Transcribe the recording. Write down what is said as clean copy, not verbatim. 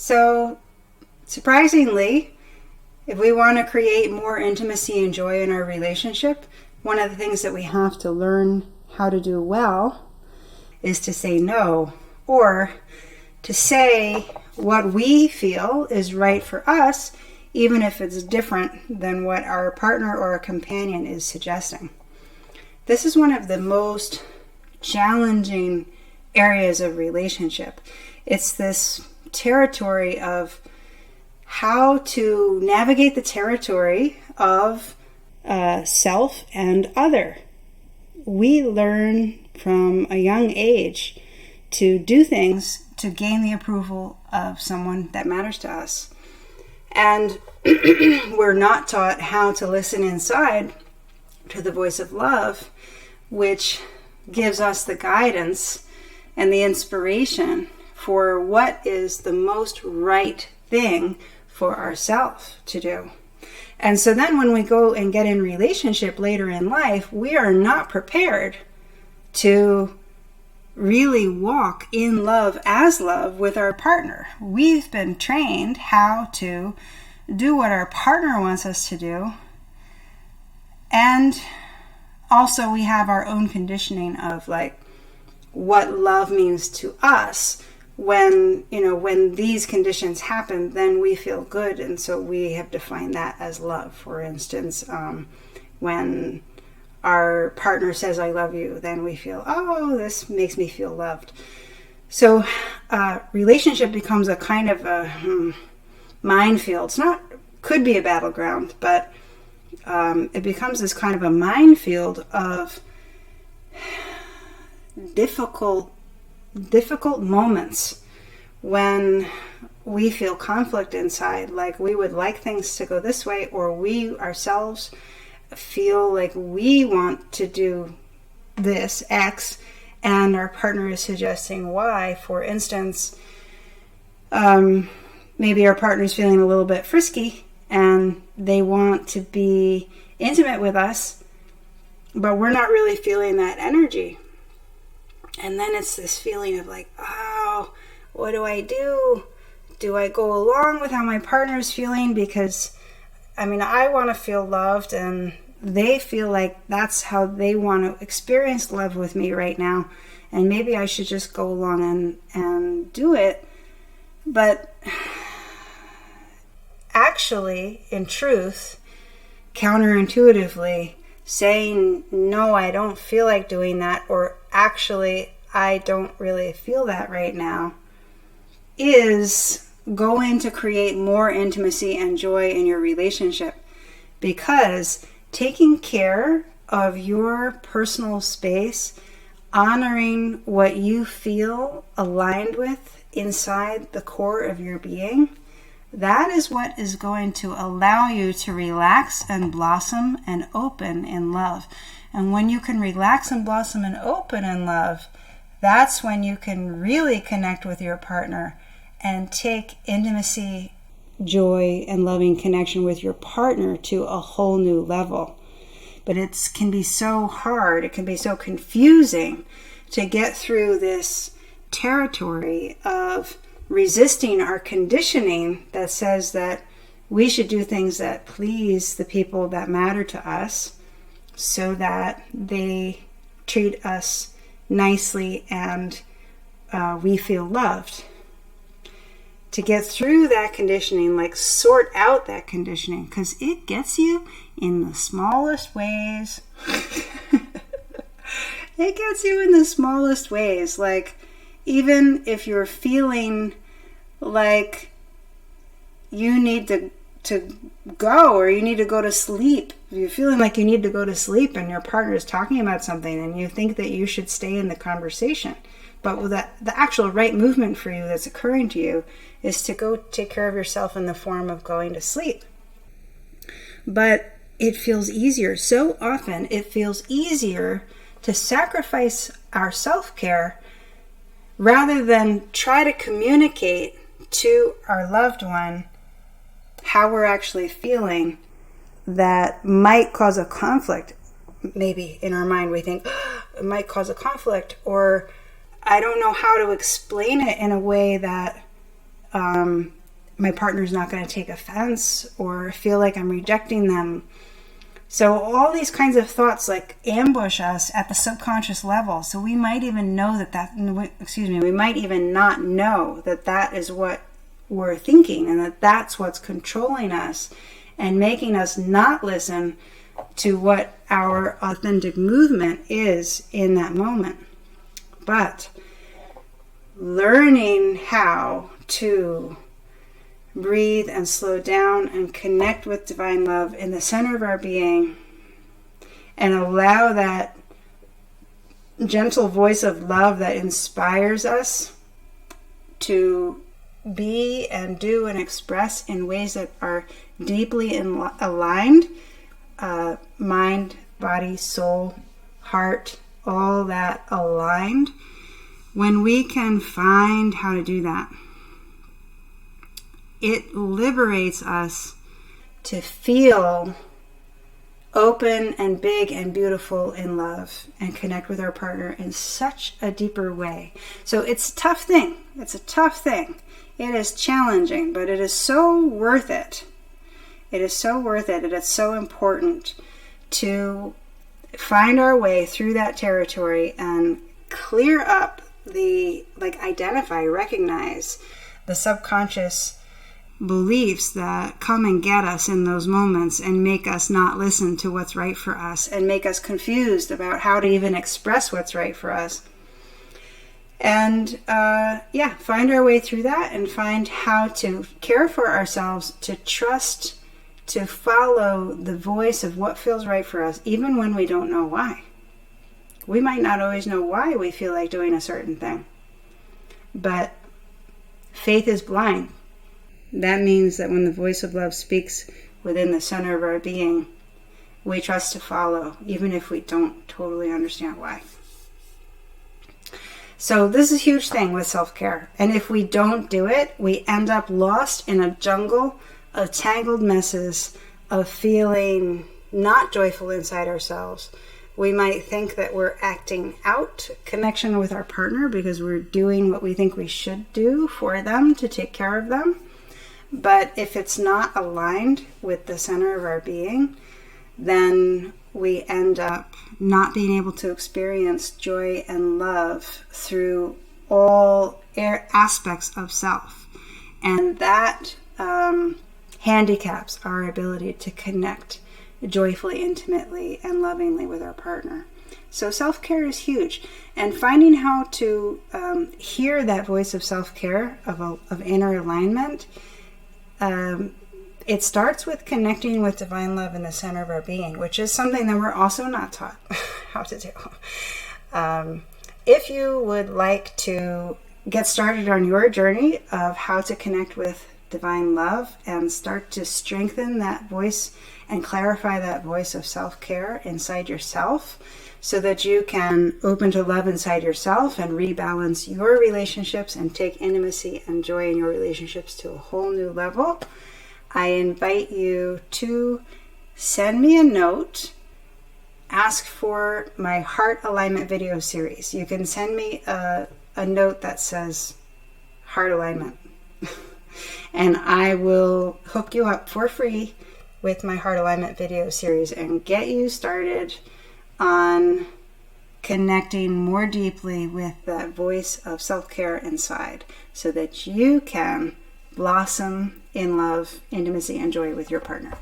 So, surprisingly, if we want to create more intimacy and joy in our relationship, one of the things that we have to learn how to do well is to say no, or to say what we feel is right for us, even if it's different than what our partner or a companion is suggesting. This is one of the most challenging areas of relationship. It's this territory of how to navigate the territory of self and other. We learn from a young age to do things to gain the approval of someone that matters to us. And we're not taught how to listen inside to the voice of love, which gives us the guidance and the inspiration for what is the most right thing for ourselves to do. And so then when we go and get in relationship later in life, we are not prepared to really walk in love as love with our partner. We've been trained how to do what our partner wants us to do. And also we have our own conditioning of like what love means to us. When these conditions happen, then we feel good, and so we have defined that as love. For instance, when our partner says I love you, then we feel, oh, this makes me feel loved. So relationship becomes a kind of a minefield. Could be a battleground, but it becomes this kind of a minefield of difficult moments when we feel conflict inside, like we would like things to go this way, or we ourselves feel like we want to do this X and our partner is suggesting Y. For instance, maybe our partner is feeling a little bit frisky and they want to be intimate with us, but we're not really feeling that energy. And then it's this feeling of like, oh, what do I do? Do I go along with how my partner's feeling? Because, I want to feel loved, and they feel like that's how they want to experience love with me right now. And maybe I should just go along and do it. But actually, in truth, counterintuitively, saying, no, I don't feel like doing that, or actually, I don't really feel that right now, is going to create more intimacy and joy in your relationship. Because taking care of your personal space, honoring what you feel aligned with inside the core of your being, that is what is going to allow you to relax and blossom and open in love. And when you can relax and blossom and open in love, that's when you can really connect with your partner and take intimacy, joy, and loving connection with your partner to a whole new level. But it can be so hard, it can be so confusing to get through this territory of resisting our conditioning that says that we should do things that please the people that matter to us so that they treat us nicely and we feel loved. To get through that conditioning, like sort out that conditioning, because it gets you in the smallest ways. It gets you in the smallest ways. Like, even if you're feeling like you need to go, or you need to go to sleep, if you're feeling like you need to go to sleep and your partner is talking about something and you think that you should stay in the conversation, but with the actual right movement for you that's occurring to you is to go take care of yourself in the form of going to sleep. But it feels easier. So often it feels easier to sacrifice our self-care rather than try to communicate to our loved one how we're actually feeling. That might cause a conflict. Maybe in our mind we think, it might cause a conflict, or I don't know how to explain it in a way that my partner's not going to take offense or feel like I'm rejecting them. So all these kinds of thoughts like ambush us at the subconscious level. So we might even know we might even not know that that is what we're thinking, and that that's what's controlling us and making us not listen to what our authentic movement is in that moment. But learning how to breathe and slow down and connect with divine love in the center of our being, and allow that gentle voice of love that inspires us to be and do and express in ways that are deeply aligned, mind, body, soul, heart, all that aligned. When we can find how to do that, it liberates us to feel open and big and beautiful in love and connect with our partner in such a deeper way. So it's a tough thing. It's a tough thing. It is challenging, but it is so worth it. It is so worth it, and it's so important to find our way through that territory and clear up identify, recognize the subconscious beliefs that come and get us in those moments and make us not listen to what's right for us and make us confused about how to even express what's right for us. And find our way through that and find how to care for ourselves, to trust, to follow the voice of what feels right for us, even when we don't know why. We might not always know why we feel like doing a certain thing, but faith is blind. That means that when the voice of love speaks within the center of our being, we trust to follow, even if we don't totally understand why. So this is a huge thing with self-care. And if we don't do it, we end up lost in a jungle of tangled messes of feeling not joyful inside ourselves. We might think that we're acting out connection with our partner because we're doing what we think we should do for them to take care of them. But if it's not aligned with the center of our being, then we end up not being able to experience joy and love through all aspects of self. And that handicaps our ability to connect joyfully, intimately, and lovingly with our partner. So self-care is huge. And finding how to hear that voice of self-care, of inner alignment, it starts with connecting with divine love in the center of our being, which is something that we're also not taught how to do. If you would like to get started on your journey of how to connect with divine love and start to strengthen that voice and clarify that voice of self-care inside yourself so that you can open to love inside yourself and rebalance your relationships and take intimacy and joy in your relationships to a whole new level, I invite you to send me a note, ask for my heart alignment video series. You can send me a note that says heart alignment. And I will hook you up for free with my heart alignment video series and get you started on connecting more deeply with that voice of self-care inside so that you can blossom in love, intimacy, and joy with your partner.